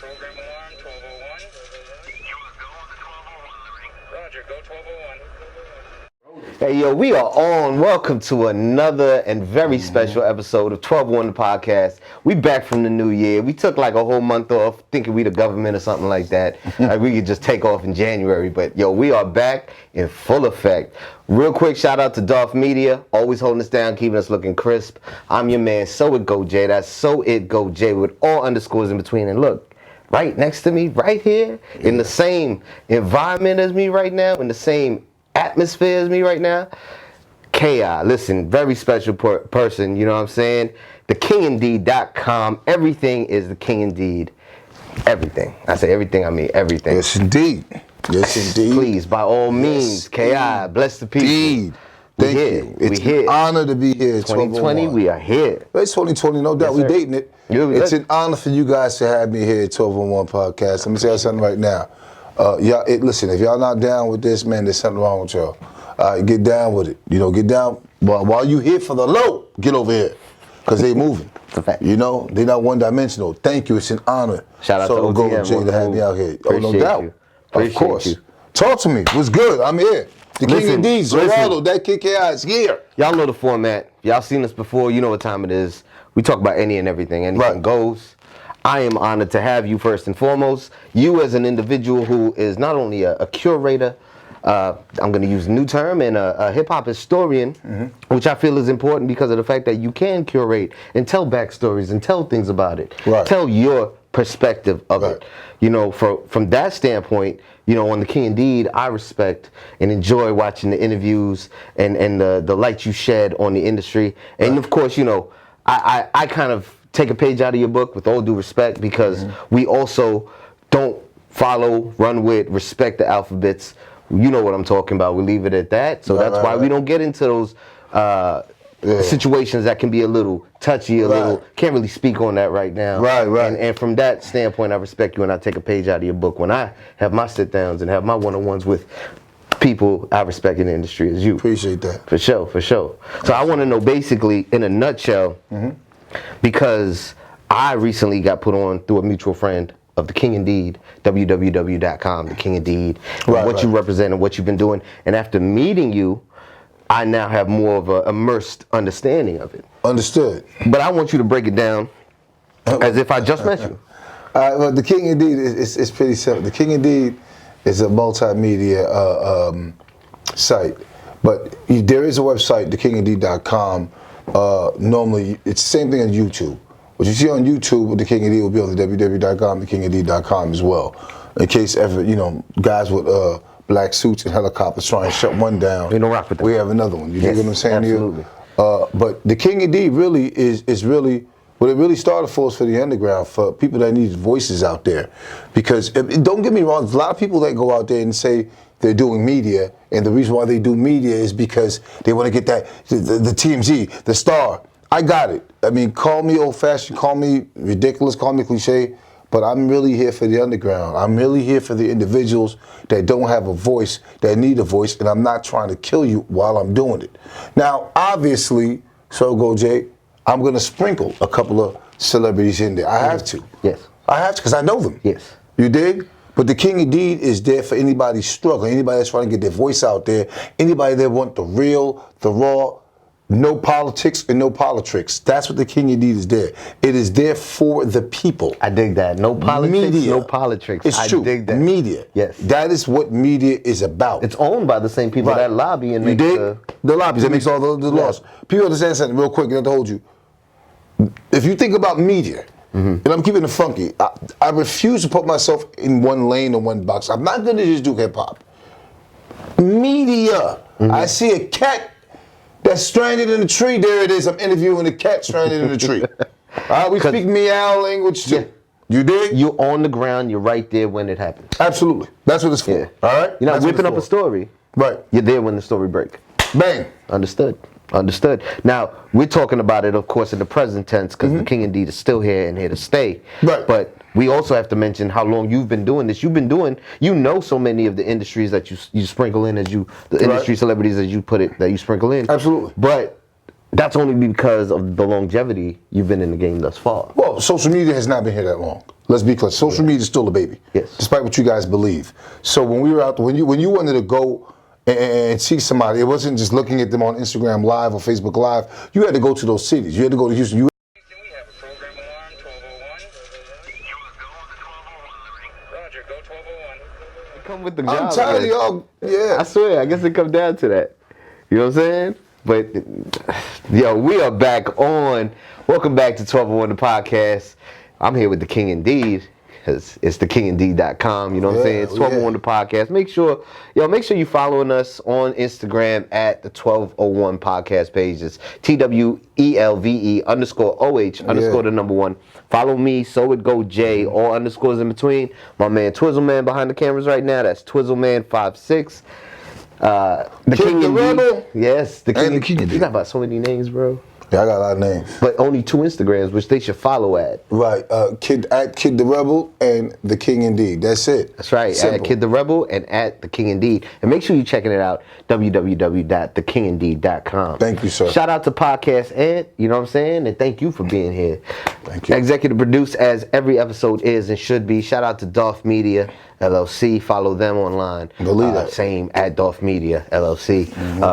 Program alarm 1201. You will go on the 1201 ring. Roger, go 1201. Hey, yo, we are on. Welcome to another and very special episode of 1201 the podcast. We back from the new year. We took like a whole month off thinking we the government or something like that. Like we could just take off in January. But, yo, we are back in full effect. Real quick shout out to Darth Media, always holding us down, keeping us looking crisp. I'm your man, So It Go Jay. That's So It Go Jay with all underscores in between. And look, right next to me, right here, in the same environment as me right now, in the same atmosphere as me right now, K.I. Listen, very special person, you know what I'm saying? TheKingIndeed.com. Everything is The King Indeed. Everything. I say everything, I mean everything. Yes, indeed. Yes, indeed. Please, by all means, K.I., bless the people. Indeed. Thank you. It's an honor to be here. 2020, we are here. It's 2020, no doubt. Yes, we dating it. It's an honor for you guys to have me here at 1201 Podcast. Let me tell you something right now. Listen, if y'all not down with this, man, there's something wrong with y'all. Get down with it. You know, get down. While you here for the low, get over here. Because they moving. You know, they're not one-dimensional. Thank you. It's an honor. Shout out to OTM. Jay to have me out here. Appreciate no doubt. You. Of course. You. Talk to me. What's good? I'm here. The King Indeed, Geraldo, that KKI is here. Y'all know the format. Y'all seen us before. You know what time it is. We talk about any and everything. Anything goes. I am honored to have you first and foremost. You as an individual who is not only a curator, I'm going to use a new term, and a hip-hop historian, which I feel is important because of the fact that you can curate and tell backstories and tell things about it. Right. Tell your perspective of it. You know, from that standpoint, you know, on The King Indeed, I respect and enjoy watching the interviews and the light you shed on the industry. And of course, you know, I kind of take a page out of your book with all due respect because we also don't follow, run with, respect the alphabets. You know what I'm talking about. We leave it at that. So that's why we don't get into those situations that can be a little touchy, can't really speak on that right now. Right. And from that standpoint, I respect you and I take a page out of your book. When I have my sit-downs and have my one-on-ones with people I respect in the industry as you. Appreciate that. For sure. So I want to know basically, in a nutshell, because I recently got put on through a mutual friend of The King Indeed, www.com, The King Indeed, what you represent and what you've been doing. And after meeting you, I now have more of an immersed understanding of it. Understood. But I want you to break it down as if I just met you. Well, The King Indeed is pretty simple. The King Indeed is a multimedia site. But there is a website, thekingindeed.com. Normally, it's the same thing as YouTube. What you see on YouTube with The King Indeed will be on the www.com, thekingindeed.com as well. In case ever, you know, guys with black suits and helicopters trying to shut one down, We don't rock with that. we have another one. You dig what I'm saying? Absolutely. But The King Indeed really is really, what it really started for is for the underground, for people that need voices out there. Because, don't get me wrong, there's a lot of people that go out there and say they're doing media, and the reason why they do media is because they want to get that, the TMZ, the star. I got it. I mean, call me old-fashioned, call me ridiculous, call me cliche, but I'm really here for the underground. I'm really here for the individuals that don't have a voice, that need a voice, and I'm not trying to kill you while I'm doing it. Now, obviously, So Go Jay, I'm going to sprinkle a couple of celebrities in there. I have to. Yes. I have to, because I know them. Yes. You dig? But The King Indeed is there for anybody struggling, anybody that's trying to get their voice out there, anybody that want the real, the raw, no politics and no politics. That's what The King Indeed is there. It is there for the people. I dig that. No politics, Media. no politics. It's true. I dig that. Media. Yes. That is what media is about. It's owned by the same people that lobby and you make dig? The lobbies that makes all the laws. People understand something real quick, not to hold you. If you think about media, and I'm keeping it funky, I refuse to put myself in one lane or one box. I'm not going to just do hip hop. Media. I see a cat that's stranded in a tree. There it is. I'm interviewing a cat stranded in a tree. We speak meow language too. You dig? You're on the ground. You're right there when it happens. Absolutely. That's what it's for. Yeah. All right? You're not That's what whipping it's up a for. story. Right. You're there when the story breaks. Bang. Understood. Now, we're talking about it, of course, in the present tense because The King Indeed is still here and here to stay. Right. But we also have to mention how long you've been doing this. You've been doing, you know, so many of the industries that you sprinkle in the industry celebrities, as you put it, that you sprinkle in. Absolutely. But that's only because of the longevity you've been in the game thus far. Well, social media has not been here that long. Let's be clear. Social media is still a baby. Yes. Despite what you guys believe. So when we were out, when you wanted to go and see somebody, it wasn't just looking at them on Instagram Live or Facebook Live. You had to go to those cities. You had to go to Houston. We have a program alarm, 1201. You was go on the 1201 ring. Roger, go 1201. Come with the I'm job. tired of y'all. Yeah. I swear, I guess it comes down to that. You know what I'm saying? But, yo, we are back on. Welcome back to 1201 the podcast. I'm here with the King Indeed, because it's thekingindeed.com. You know what I'm saying? It's 1201 the podcast. Make sure you following us on Instagram at the 1201 podcast page. It's TWELVE _OH _ the number 1. Follow me, so it go J, all underscores in between. My man Twizzleman behind the cameras right now. That's Twizzleman56. The King the Rebel. Yes, the King. And the King You got about so many names, bro. Yeah, I got a lot of names. But only 2 Instagrams, which they should follow at. Right, Kid the Rebel and the King Indeed. That's it. That's right. Simple. At Kid the Rebel and at the King Indeed. And make sure you're checking it out. www.thekingindeed.com. Thank you, sir. Shout out to Podcast Ed. You know what I'm saying? And thank you for being here. Thank you. Executive produced as every episode is and should be. Shout out to Dolph Media LLC. Follow them online. Believe that. Same at Dolph Media LLC.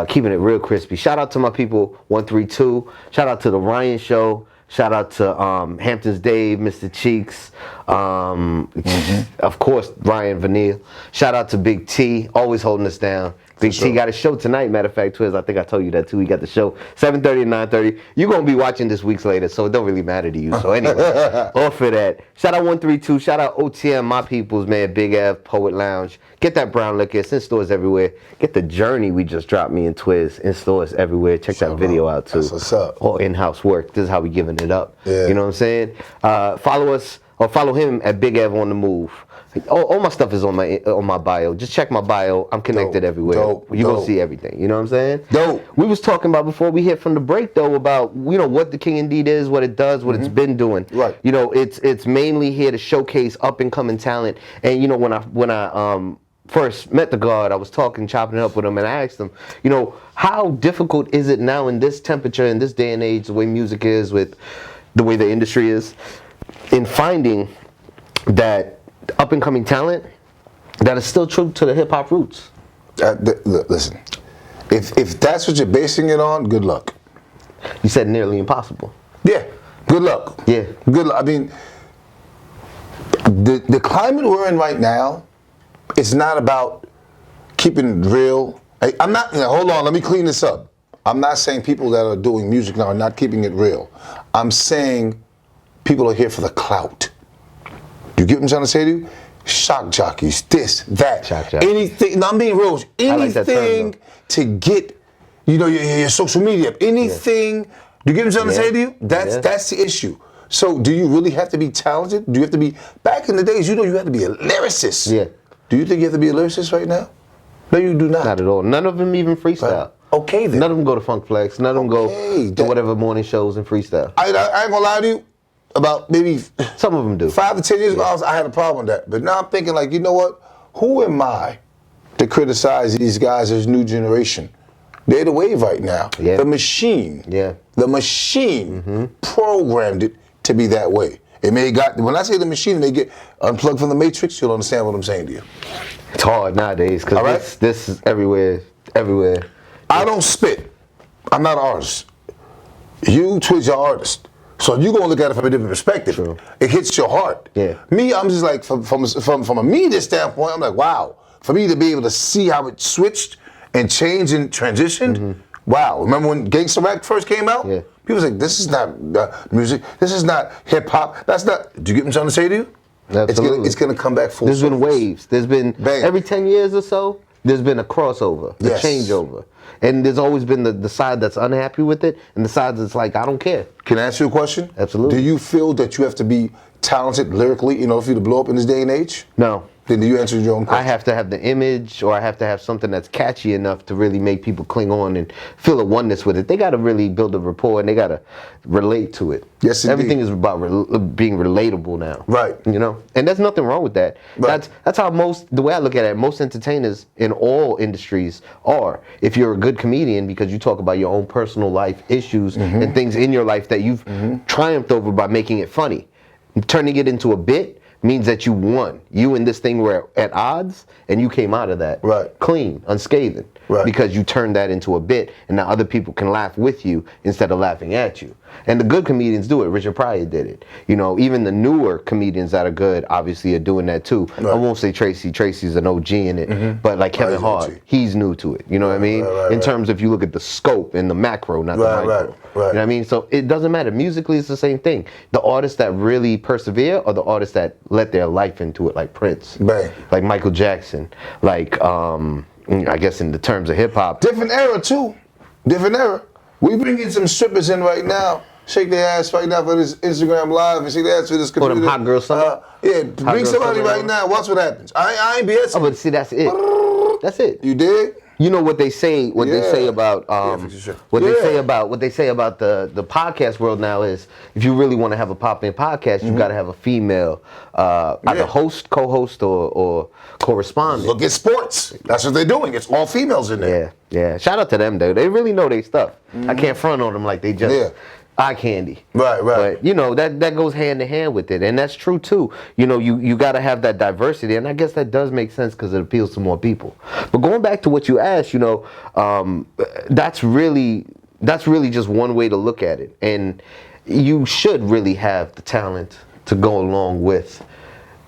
Keeping it real crispy. Shout out to my people 132. Shout out to the Ryan Show. Shout out to Hamptons Dave, Mr. Cheeks. Of course, Ryan Vanille. Shout out to Big T, always holding us down. Big T got a show tonight, matter of fact, Twiz. I think I told you that too. He got the show 7:30 and 9:30. You're going to be watching this weeks later, so it don't really matter to you. So anyway, off of that. Shout out 132. Shout out OTM, my peoples, man. Big F, Poet Lounge. Get that brown liquor. It's in stores everywhere. Get the Journey we just dropped, me and Twiz, in stores everywhere. Check that video out too. That's what's up. All in-house work. This is how we giving it up. Yeah. You know what I'm saying? Follow us or follow him at Big Ev on the Move. All my stuff is on my bio. Just check my bio. I'm connected everywhere. You're going to see everything. You know what I'm saying? Dope. We was talking about before we hit from the break, though, about, what the King Indeed is, what it does, what it's been doing. Right. It's mainly here to showcase up-and-coming talent. And, when I first met the God, I was chopping it up with him, and I asked him, how difficult is it now in this temperature, in this day and age, the way music is, with the way the industry is, in finding that up-and-coming talent that is still true to the hip-hop roots? Listen, if that's what you're basing it on, good luck. You said nearly impossible. Yeah, good luck. Yeah. Good luck. I mean, the climate we're in right now, it's not about keeping it real. I'm not, hold on, let me clean this up. I'm not saying people that are doing music now are not keeping it real. I'm saying people are here for the clout. You get what I'm trying to say to you? Shock jockeys, this, that, Shock jockeys. anything. No, I'm being real. Anything to get, your social media. Anything. You get what I'm trying to say to you? That's the issue. So, do you really have to be talented? Do you have to be? Back in the days, you had to be a lyricist. Yeah. Do you think you have to be a lyricist right now? No, you do not. Not at all. None of them even freestyle. Right. Okay, then. None of them go to Funk Flex. None of them go to whatever morning shows and freestyle. I ain't gonna lie to you. About maybe Some of them do. 5 to 10 years ago, I had a problem with that. But now I'm thinking, like, you know what? Who am I to criticize these guys as new generation? They're the wave right now. Yeah. The machine. Yeah. The machine programmed it to be that way. When I say the machine, they get unplugged from the matrix, you'll understand what I'm saying to you. It's hard nowadays because this is everywhere. I don't spit. I'm not an artist. You, Twiz, you're an artist. So you're gonna look at it from a different perspective. True. It hits your heart. Yeah. Me, I'm just like from a media standpoint, I'm like, wow. For me to be able to see how it switched and changed and transitioned, wow. Remember when Gangsta Rap first came out? Yeah. People was like, this is not music. This is not hip hop. That's not. Do you get what I'm trying to say to you? Absolutely. It's gonna come back full. There's been waves. There's been Bang. every 10 years or so. There's been a crossover, a Yes. changeover, and there's always been the side that's unhappy with it, and the side that's like, I don't care. Can I ask you a question? Absolutely. Do you feel that you have to be talented lyrically in order for you to blow up in this day and age? No. Then you answered your own I question. have to have the image, or I have to have something that's catchy enough to really make people cling on and feel a oneness with it. They got to really build a rapport, and they got to relate to it. Yes, indeed. Everything is about being relatable now. Right. And there's nothing wrong with that. Right. That's how the way I look at it, most entertainers in all industries are. If you're a good comedian, because you talk about your own personal life issues and things in your life that you've triumphed over by making it funny, turning it into a bit, means that you won. You and this thing were at odds, and you came out of that clean, unscathed, because you turned that into a bit, and now other people can laugh with you instead of laughing at you. And the good comedians do it. Richard Pryor did it. You know, even the newer comedians that are good, obviously, are doing that too. I won't say Tracy. Tracy's an OG in it, but like Kevin Hart, he's new to it. You know what I mean? In terms of, you look at the scope and the macro, not the micro. You know what I mean? So it doesn't matter. Musically, it's the same thing. The artists that really persevere are the artists that let their life into it, like Prince, like Michael Jackson, like I guess in the terms of hip hop. Different era too. Different era. We bringing some strippers in right now. Shake their ass right now for this Instagram live and shake their ass for this computer. Oh, them hot girl summer? Yeah, bring somebody right now. Watch what happens. I ain't BSing. Oh, but see, that's it. That's it. You dig? You know what they say? What they say about what they say about the podcast world now is, if you really want to have a popping podcast, you got to have a female either host, co-host, or correspondent. Look at sports. That's what they're doing. It's all females in there. Yeah. Shout out to them though. They really know their stuff. I can't front on them like they just eye candy. Right. But you know that goes hand in hand with it, and that's true too. You know, you got to have that diversity, and I guess that does make sense because it appeals to more people. But going back to what you asked, you know, that's really just one way to look at it, and you should really have the talent to go along with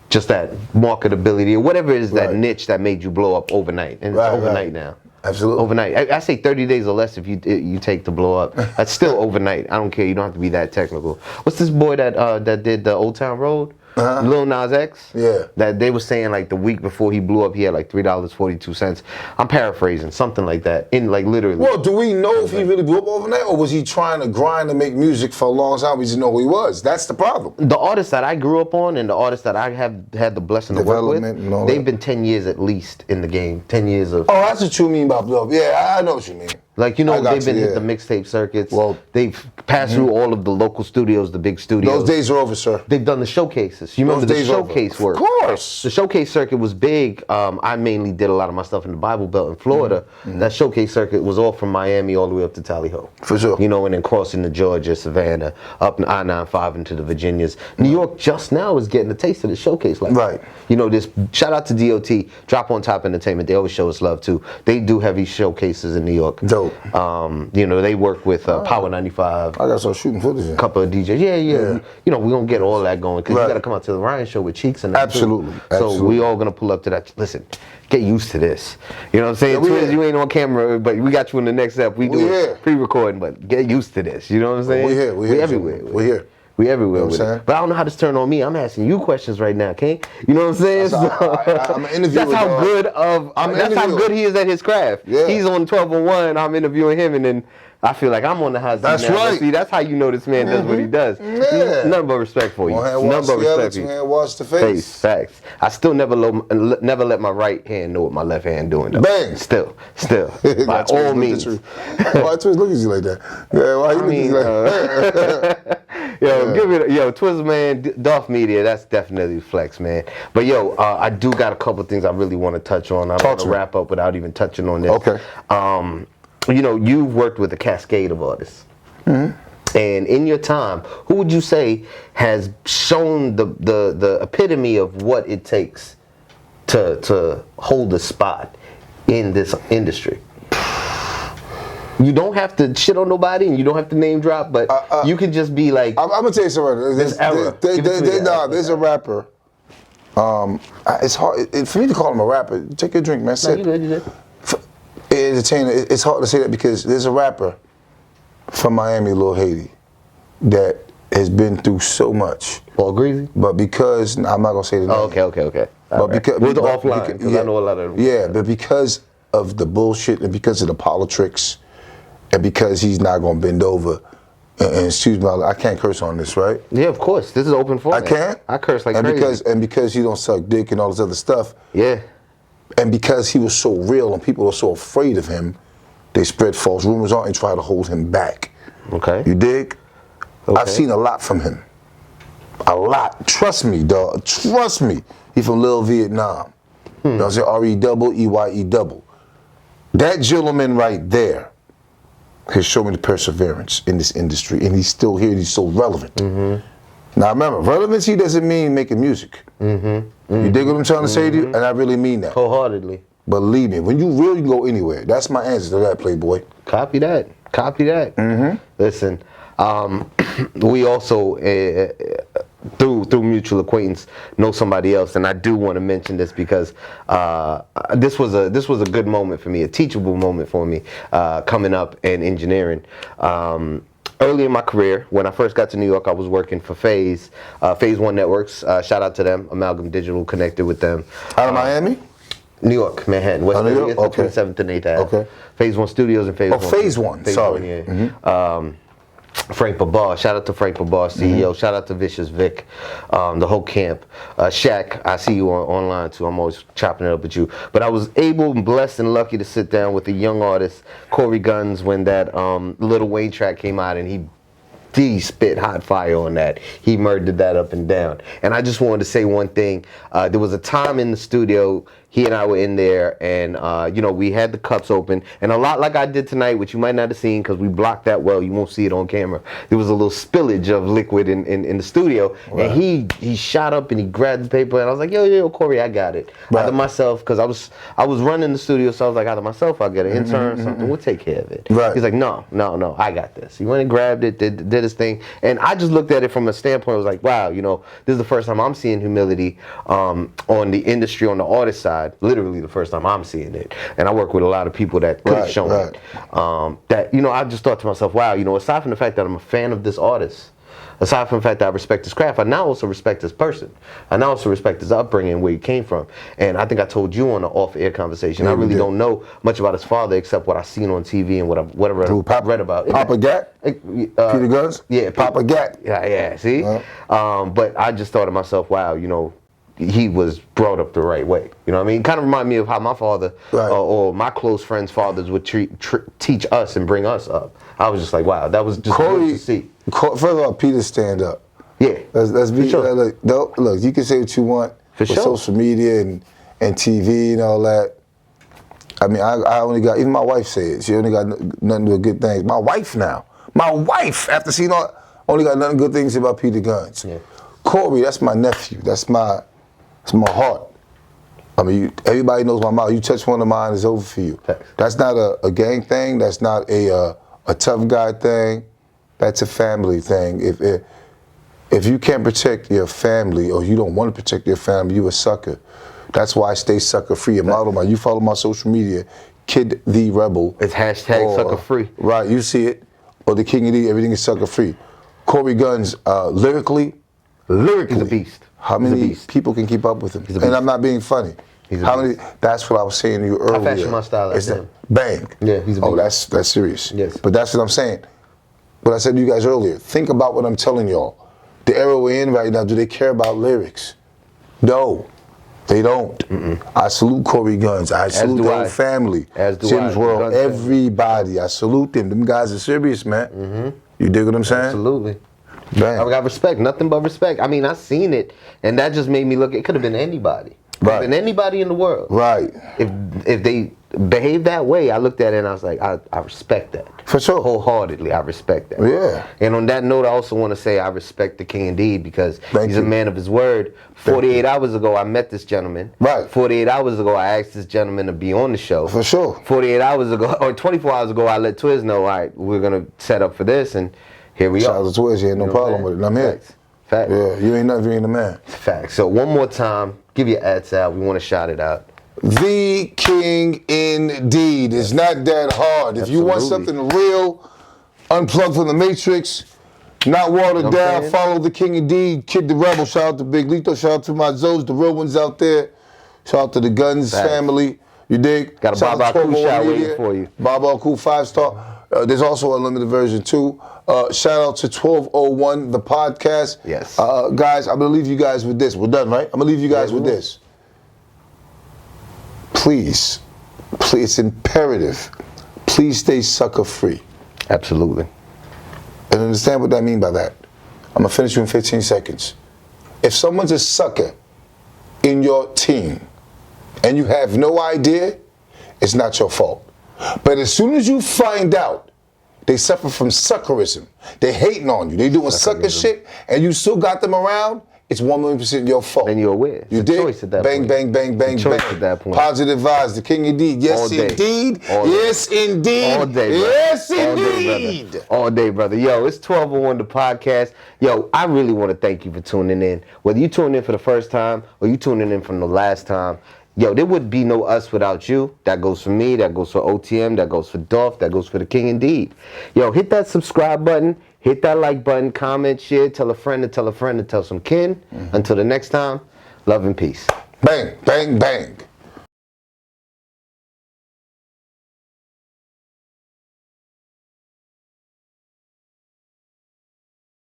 just that marketability or whatever it is, that niche that made you blow up overnight, and it's overnight now. Absolutely. Overnight. I say 30 days or less if you take to blow up. That's still overnight. I don't care. You don't have to be that technical. What's this boy that did the Old Town Road? Lil Nas X? Yeah. That they were saying like the week before he blew up, he had like $3.42. I'm paraphrasing, something like that. In like literally. Well, do we know if he really blew up overnight, or was he trying to grind and make music for a long time? We just know who he was. That's the problem. The artists that I grew up on and the artists that I have had the blessing to work with, they've been 10 years at least in the game. 10 years of. Oh, that's what you mean by blow up. Yeah, I know what you mean. Like, you know, they've been hit the mixtape circuits. Well, they've passed through all of the local studios, the big studios. Those days are over, sir. They've done the showcases. You remember the showcase work? Of course. The showcase circuit was big. I mainly did a lot of my stuff in the Bible Belt in Florida. That showcase circuit was all from Miami all the way up to Tally Ho. For sure. You know, and then crossing to Georgia, Savannah, up I-95 into the Virginias. New York just now is getting a taste of the showcase. Like, you know, this shout out to DOT, Drop on Top Entertainment. They always show us love too. They do heavy showcases in New York. Dope. You know, they work with Power 95. I got some shooting footage. A couple of DJs. Yeah. You know, we're going to get all that going because you got to come out to the Ryan show with Cheeks and that. Absolutely. So we all going to pull up to that. Listen, get used to this. You know what I'm saying? Twins, you ain't on camera, but we got you in the next step. We do it pre-recording, but get used to this. You know what I'm saying? We're here. We everywhere. We're here. We everywhere with it. But I don't know how this turned on me. I'm asking you questions right now, King. You know what I'm saying? I'm an interviewer. That's how good he is at his craft. Yeah. He's on 1201. I'm interviewing him, and then I feel like I'm on the hot seat. That's now. right. See, that's how you know this man does what he does. Yeah. Nothing but respect for you. One hand wash the other, two hand wash the face. Facts. I still never let my right hand know what my left hand doing though. Bang. Still. By all means. Why Twiz look at you like that? Yeah, why you look at you like that? Twiz, man, Dolph Media, that's definitely flex, man. But I do got a couple things I really want to touch on. I'm gonna wrap up without even touching on this. Okay. You know, you've worked with a cascade of artists. And in your time, who would you say has shown the epitome of what it takes to hold a spot in this industry? You don't have to shit on nobody, and you don't have to name drop, but you can just be like, I'm gonna tell you something. There's a rapper. It's hard for me to call him a rapper. Take a drink, man. No, you good. Entertainer. It's hard to say that because there's a rapper from Miami, Lil Haiti, that has been through so much. Paul Greasy? But because I'm not gonna say the name. Oh, okay. Because offline, because I know a lot of them. Yeah, but because of the bullshit and because of the politics, and because he's not gonna bend over. And excuse me, I can't curse on this, right? Yeah, of course. This is open format. I can't. I curse like crazy. Because he don't suck dick and all this other stuff. Yeah. And because he was so real and people are so afraid of him, they spread false rumors on and try to hold him back. Okay. You dig? Okay. I've seen a lot from him. A lot. Trust me, dog. Trust me. He from Little Vietnam. You know what I'm saying? R-E-double-E-Y-E-double. That gentleman right there has shown me the perseverance in this industry, and he's still here, and he's so relevant. Now remember, relevancy doesn't mean making music. You dig what I'm trying to say to you? And I really mean that. Wholeheartedly. Believe me, when you really go anywhere, that's my answer to that, Playboy. Copy that. Listen, we also through mutual acquaintance know somebody else, and I do want to mention this because this was a good moment for me, a teachable moment for me coming up in engineering. Early in my career, when I first got to New York, I was working for Phase 1 Networks. Shout out to them, Amalgam Digital, connected with them. Out of Miami? New York, Manhattan, West New York? Okay. 27th and 8th Ave. Okay. Phase 1 Studios and Phase 1. Phase 1, sorry. 1, yeah. Frank Babar, shout out to Frank Babar, CEO. Shout out to Vicious Vic, the whole camp. Shaq, I see you online too. I'm always chopping it up with you. But I was able, blessed, and lucky to sit down with a young artist, Cory Gunz, when that Lil Wayne track came out, and he spit hot fire on that. He murdered that up and down. And I just wanted to say one thing. There was a time in the studio, he and I were in there, and we had the cups open, and a lot like I did tonight, which you might not have seen because we blocked that well. You won't see it on camera. There was a little spillage of liquid in the studio, right. And he shot up and he grabbed the paper, and I was like, yo, Cory, I got it. Right. Either myself, because I was running the studio, so I was like, either myself, I'll get an intern or something. We'll take care of it. Right. He's like, no, I got this. He went and grabbed it, did his thing, and I just looked at it from a standpoint. I was like, wow, this is the first time I'm seeing humility on the industry, on the artist side. Literally the first time I'm seeing it, and I work with a lot of people that could have shown it. That I just thought to myself, wow, aside from the fact that I'm a fan of this artist, aside from the fact that I respect his craft, I now also respect his person. I now also respect his upbringing, where he came from. And I think I told you on the off-air conversation, I really don't know much about his father except what I've seen on TV and whatever I've read about. Papa Gat? Peter Gunz? Yeah, Papa Gat. Yeah. See, but I just thought to myself, wow, he was brought up the right way. You know what I mean? Kind of remind me of how my father or my close friends' fathers would teach us and bring us up. I was just like, wow, that was just good to see. First of all, Peter, stand up. Yeah. Let's be sure. Look, you can say what you want with social media and TV and all that. I mean, I only got, even my wife says, she only got nothing but good things. My wife, after seeing all, only got nothing good things about Peter Gunz. Yeah. Cory, that's my nephew. That's my heart. I mean, everybody knows my mouth. You touch one of mine, it's over for you. That's not a gang thing. That's not a tough guy thing. That's a family thing. If you can't protect your family, or you don't want to protect your family, you a sucker. That's why I stay sucker free. You follow my social media, Kid the Rebel. It's hashtag sucker free. Right, you see it. Or the King of D, everything is sucker free. Cory Gunz, lyrically, he's a beast. How many people can keep up with him? And I'm not being funny. That's what I was saying to you earlier. I fashion my style like him. Bang. Yeah, he's a beast. That's serious. Yes. But that's what I'm saying. What I said to you guys earlier. Think about what I'm telling y'all. The era we're in right now, do they care about lyrics? No, they don't. I salute Cory Gunz. I salute the whole family. Jim's World, everybody. I salute them. Them guys are serious, man. You dig what I'm saying? Absolutely. Bang. I got respect, nothing but respect. I mean, I seen it, and that just made me look. It could have been anybody. Right. Been anybody in the world. Right. If they behave that way, I looked at it and I was like, I respect that. For sure. Wholeheartedly, I respect that. Yeah. And on that note, I also want to say I respect the King indeed, because he's a man of his word. 48 hours ago, I met this gentleman. Right. 48 hours ago, I asked this gentleman to be on the show. For sure. 48 hours ago, or 24 hours ago, I let Twiz know, all right, we're going to set up for this, and here we are. Shout out to Twiz, you ain't no problem with it. I'm here. Facts. Yeah, you ain't nothing, you ain't a man. Facts. So one more time, give your ads out. We want to shout it out. The King indeed. It's not that hard. If you want something real, unplugged from the Matrix, not watered down, follow the King indeed. Kid the Rebel. Shout out to Big Lito. Shout out to my Zoes, the real ones out there. Shout out to the Gunz family. You dig? Got a Bob Aku shot waiting for you. Bob Aku 5-star. There's also a limited version too. Shout out to 1201, the podcast. Yes. Guys, I'm going to leave you guys with this. We're done, right? I'm going to leave you guys with this. Please, it's imperative. Please stay sucker free. Absolutely. And understand what I mean by that. I'm going to finish you in 15 seconds. If someone's a sucker in your team and you have no idea, it's not your fault. But as soon as you find out They suffer from suckerism. They hating on you. They doing sucker shit, and you still got them around. It's 1,000,000% your fault. Then you're aware. You it's a did? choice at that bang, point. bang, bang, bang, It's a choice bang. at that point. Positive vibes, the king indeed. Yes, All day. indeed. All day. Yes, indeed. All day, brother. Yes, All day, indeed. brother. All day, brother. Yo, it's 1201 the podcast. Yo, I really want to thank you for tuning in. Whether you tuned in for the first time or you tuning in from the last time, yo, there would be no us without you. That goes for me, that goes for OTM, that goes for Dolph, that goes for the King Indeed. Yo, hit that subscribe button, hit that like button, comment, share, tell a friend to tell a friend to tell some kin. Until the next time, love and peace. Bang, bang, bang.